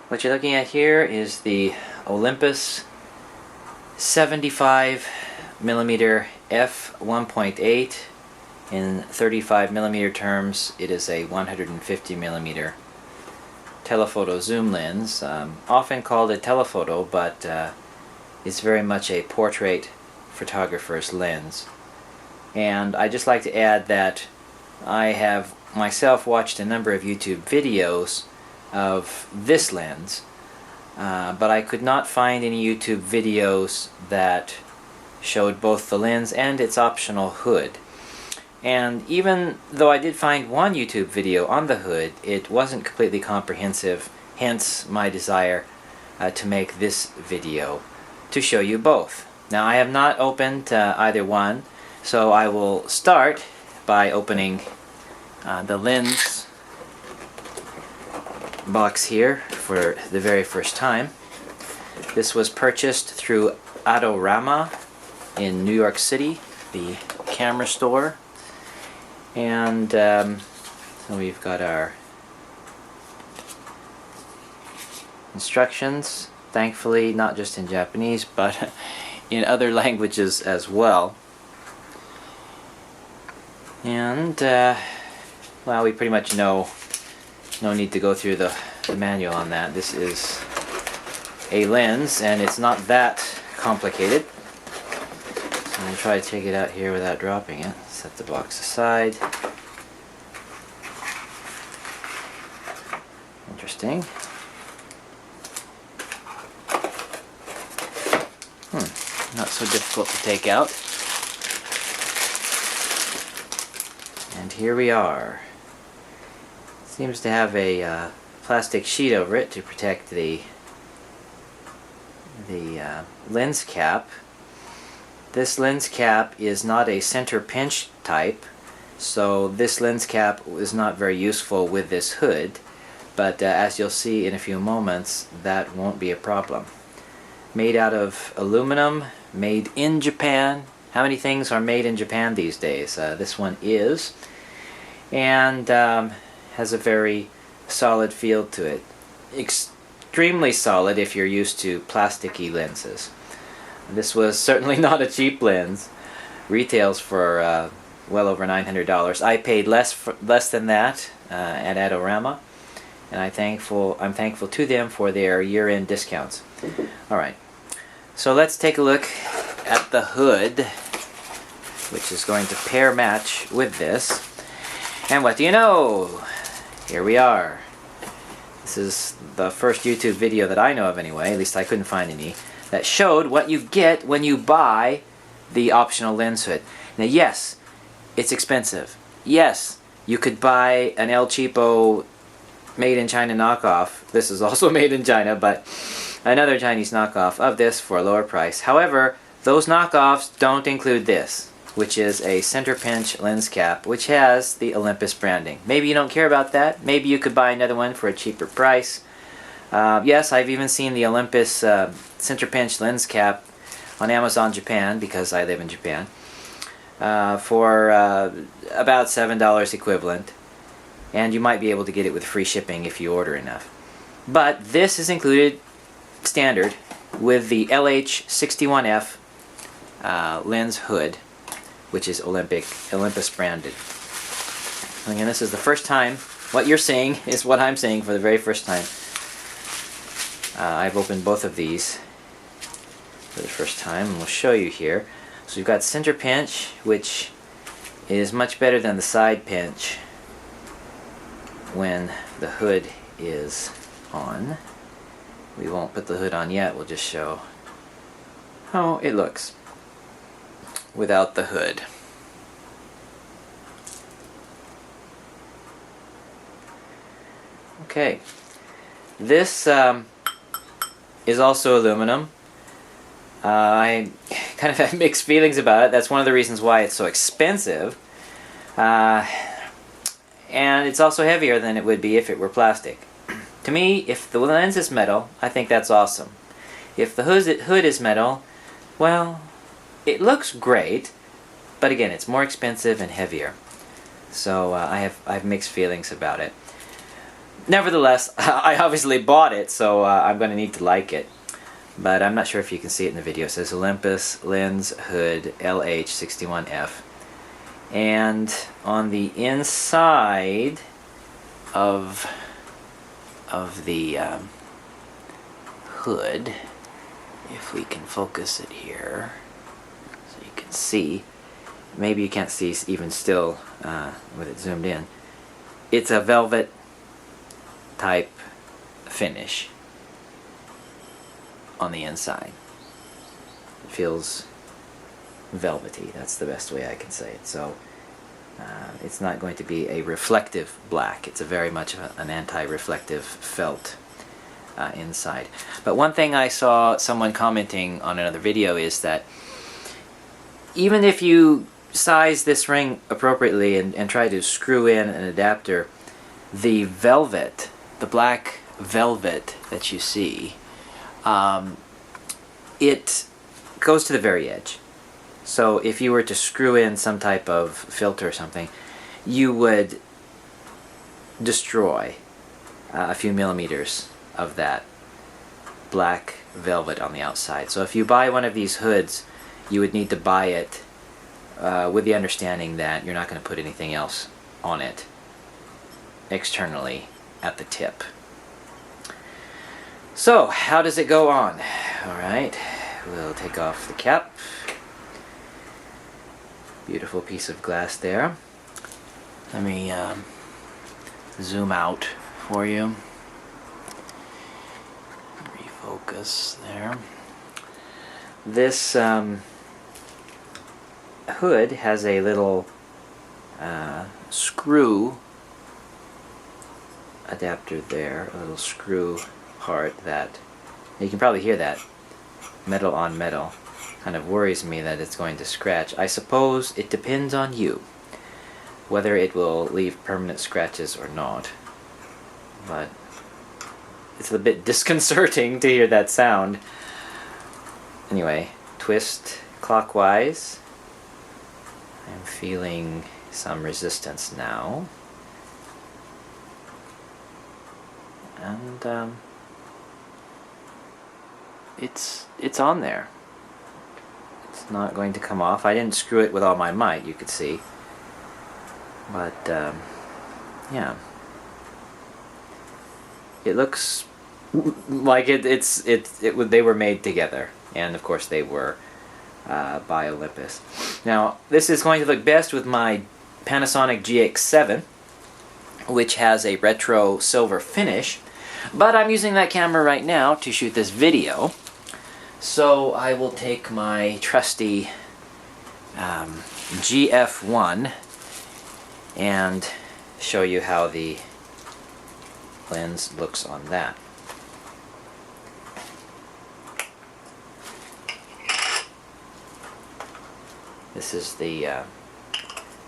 What you're looking at here is the Olympus 75mm F1.8. In 35mm terms, it is a 150mm telephoto zoom lens, often called a telephoto, but it's very much a portrait photographer's lens. And I'd just like to add that I have myself watched a number of YouTube videos of this lens, but I could not find any YouTube videos that showed both the lens and its optional hood. And even though I did find one YouTube video on the hood, it wasn't completely comprehensive, hence my desire to make this video to show you both. Now, I have not opened either one, so I will start by opening the lens box here for the very first time. This was purchased through Adorama in New York City, the camera store. And so we've got our instructions, thankfully not just in Japanese but in other languages as well. And well, we pretty much know, no need to go through the manual on that. This is a lens and it's not that complicated. So I'm going to try to take it out here without dropping it. Set the box aside. Interesting. Not so difficult to take out. And here we are. Seems to have a plastic sheet over it to protect the lens cap. This lens cap is not a center pinch type, so this lens cap is not very useful with this hood, but as you'll see in a few moments, that won't be a problem. Made out of aluminum, made in Japan. How many things are made in Japan these days? This one is, and has a very solid feel to it. Extremely solid if you're used to plasticky lenses. This was certainly not a cheap lens. Retails for well over $900. I paid less than that at Adorama, and I'm thankful to them for their year-end discounts. All right, so let's take a look at the hood, which is going to pair match with this. And what do you know? Here we are. This is the first YouTube video that I know of anyway, at least I couldn't find any, that showed what you get when you buy the optional lens hood. Now yes, it's expensive. Yes, you could buy an El Cheapo made in China knockoff. This is also made in China, but another Chinese knockoff of this for a lower price. However, those knockoffs don't include this, which is a center pinch lens cap, which has the Olympus branding. Maybe you don't care about that. Maybe you could buy another one for a cheaper price. Yes, I've even seen the Olympus center pinch lens cap on Amazon Japan, because I live in Japan, for about $7 equivalent. And you might be able to get it with free shipping if you order enough. But this is included standard with the LH-61F lens hood, which is Olympus branded. Again, this is the first time. What you're seeing is what I'm seeing for the very first time. I've opened both of these for the first time, and we'll show you here. So we've got center pinch, which is much better than the side pinch when the hood is on. We won't put the hood on yet, we'll just show how it looks without the hood. Okay, this is also aluminum. I kind of have mixed feelings about it. That's one of the reasons why it's so expensive. And it's also heavier than it would be if it were plastic. To me, if the lens is metal, I think that's awesome. If the hood is metal, well, it looks great, but again, it's more expensive and heavier. So I have mixed feelings about it. nevertheless, I obviously bought it, so I'm going to need to like it. But I'm not sure if you can see it in the video. It says Olympus Lens Hood LH-61F. And on the inside of the hood, if we can focus it here so you can see, maybe you can't see even still with it zoomed in, it's a velvet type finish on the inside. It feels velvety, that's the best way I can say it. So it's not going to be a reflective black. It's a very much an anti-reflective felt inside. But one thing I saw someone commenting on another video is that even if you size this ring appropriately and try to screw in an adapter, the velvet, the black velvet that you see, it goes to the very edge. So if you were to screw in some type of filter or something, you would destroy a few millimeters of that black velvet on the outside. So if you buy one of these hoods, you would need to buy it with the understanding that you're not going to put anything else on it externally at the tip. So how does it go on? Alright, we'll take off the cap. Beautiful piece of glass there. Let me zoom out for you. Refocus there. This hood has a little screw adapter there, a little screw part that, you can probably hear that, metal on metal. Kind of worries me that it's going to scratch. I suppose it depends on you whether it will leave permanent scratches or not. But it's a bit disconcerting to hear that sound. Anyway, twist clockwise. I'm feeling some resistance now. And it's on there. It's not going to come off. I didn't screw it with all my might, you could see. But yeah, it looks like they were made together, and of course they were by Olympus. Now this is going to look best with my Panasonic GX7, which has a retro silver finish, but I'm using that camera right now to shoot this video. So I will take my trusty GF1 and show you how the lens looks on that. This is the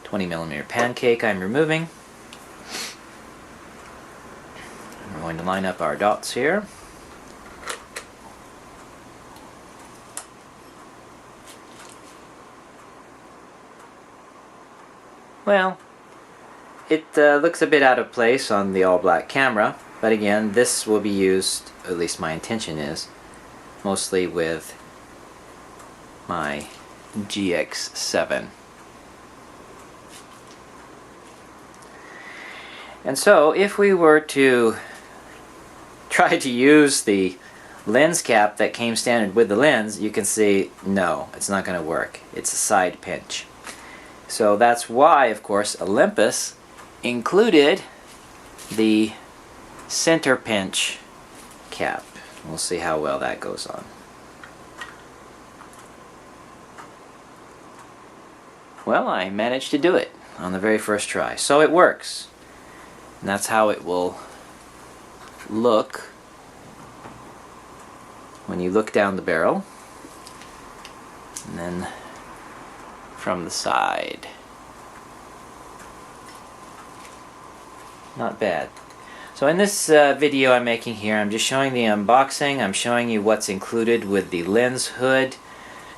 20mm pancake I'm removing. We're going to line up our dots here. Well, it looks a bit out of place on the all-black camera, but again, this will be used, at least my intention is, mostly with my GX7. And so, if we were to try to use the lens cap that came standard with the lens, you can see, no, it's not going to work. It's a side pinch. So that's why, of course, Olympus included the center pinch cap. We'll see how well that goes on. Well, I managed to do it on the very first try. So it works. And that's how it will look when you look down the barrel. And then from the side. Not bad. So in this video I'm making here, I'm just showing the unboxing. I'm showing you what's included with the lens hood.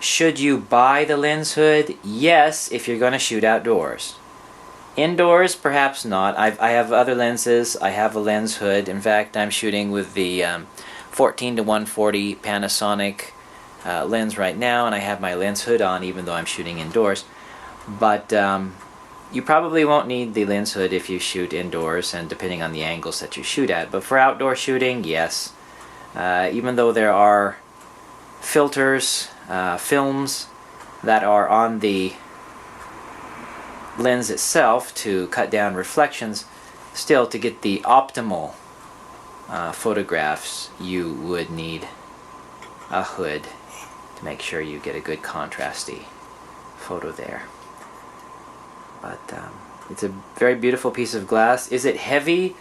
Should you buy the lens hood? Yes, if you're going to shoot outdoors. Indoors, perhaps not. I have other lenses. I have a lens hood. In fact, I'm shooting with the 14-140 Panasonic lens right now, and I have my lens hood on even though I'm shooting indoors. But you probably won't need the lens hood if you shoot indoors, and depending on the angles that you shoot at. But for outdoor shooting, yes. Even though there are filters, films that are on the lens itself to cut down reflections, still to get the optimal photographs you would need a hood to make sure you get a good contrasty photo there. But it's a very beautiful piece of glass. Is it heavy?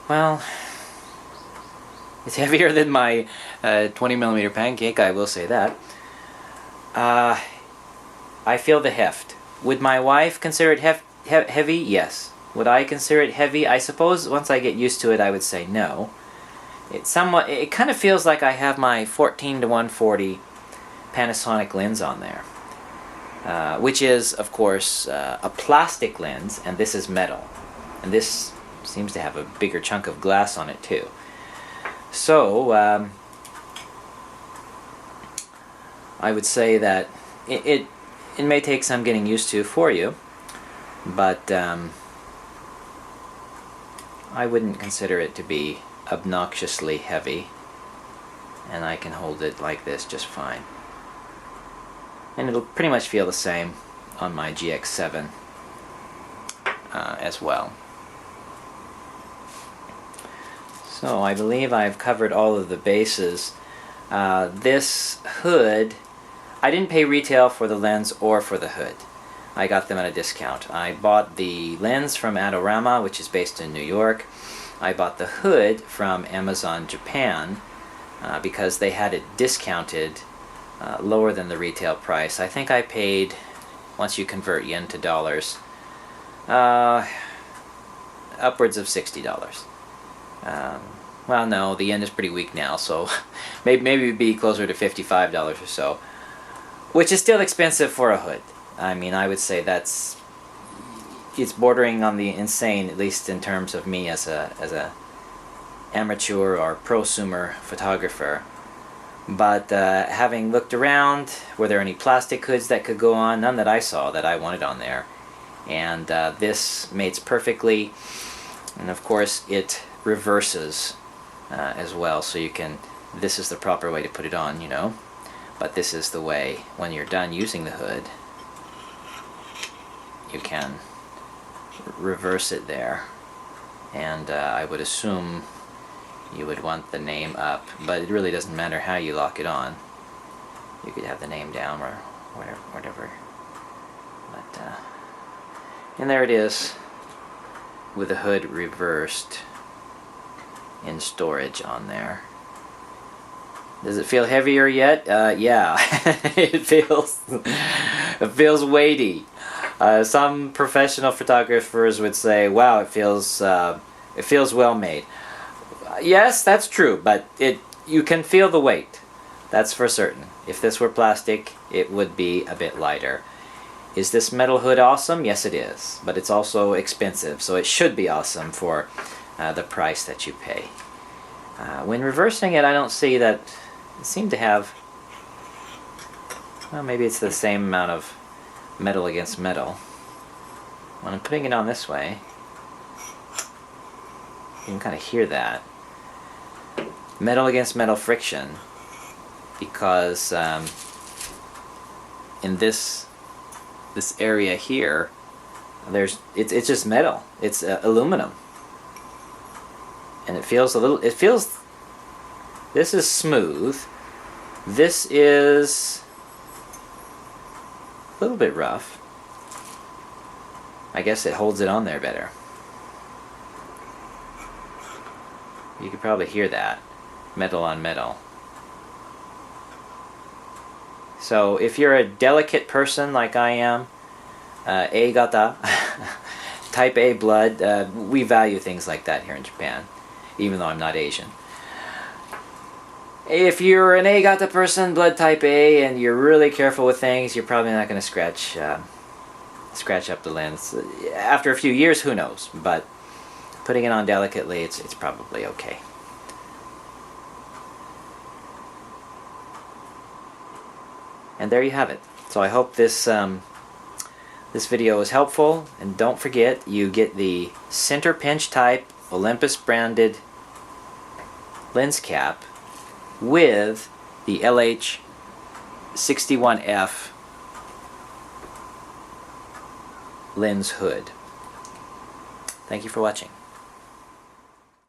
Well, it's heavier than my 20mm pancake, I will say that. I feel the heft. Would my wife consider it heavy? Yes. Would I consider it heavy? I suppose once I get used to it, I would say no. It kind of feels like I have my 14-140 Panasonic lens on there, which is, of course, a plastic lens, and this is metal. And this seems to have a bigger chunk of glass on it too. So, I would say that it may take some getting used to for you, but I wouldn't consider it to be obnoxiously heavy, and I can hold it like this just fine. And it'll pretty much feel the same on my GX7 as well. So I believe I've covered all of the bases. This hood, I didn't pay retail for the lens or for the hood. I got them at a discount. I bought the lens from Adorama, which is based in New York. I bought the hood from Amazon Japan because they had it discounted lower than the retail price. I think I paid, once you convert yen to dollars, upwards of $60. Well, no, the yen is pretty weak now, so maybe it'd be closer to $55 or so, which is still expensive for a hood. I mean, I would say it's bordering on the insane, at least in terms of me as a amateur or prosumer photographer. But having looked around, were there any plastic hoods that could go on? None that I saw that I wanted on there. And this mates perfectly, and of course it reverses as well, so you can, this is the proper way to put it on, you know, but this is the way, when you're done using the hood, you can reverse it there. And I would assume you would want the name up, but it really doesn't matter how you lock it on. You could have the name down or whatever. But and there it is, with the hood reversed in storage on there. Does it feel heavier yet? Yeah, it feels weighty. Some professional photographers would say, "Wow, it feels well made." Yes, that's true, but you can feel the weight. That's for certain. If this were plastic, it would be a bit lighter. Is this metal hood awesome? Yes, it is, but it's also expensive, so it should be awesome for the price that you pay. When reversing it, I don't see that it seemed to have, well, maybe it's the same amount of metal against metal. When I'm putting it on this way, you can kind of hear that. Metal against metal friction, because in this area here, it's just metal. It's aluminum, and it feels this is smooth. This is a little bit rough. I guess it holds it on there better. You could probably hear that, metal on metal. So if you're a delicate person like I am, A-gata, type A blood, we value things like that here in Japan, even though I'm not Asian. If you're an A-gata person, blood type A, and you're really careful with things, you're probably not going to scratch scratch up the lens. After a few years, who knows? But putting it on delicately, it's probably okay. And there you have it. So I hope this this video is helpful, and don't forget, you get the center pinch type Olympus branded lens cap with the LH-61F lens hood. Thank you for watching.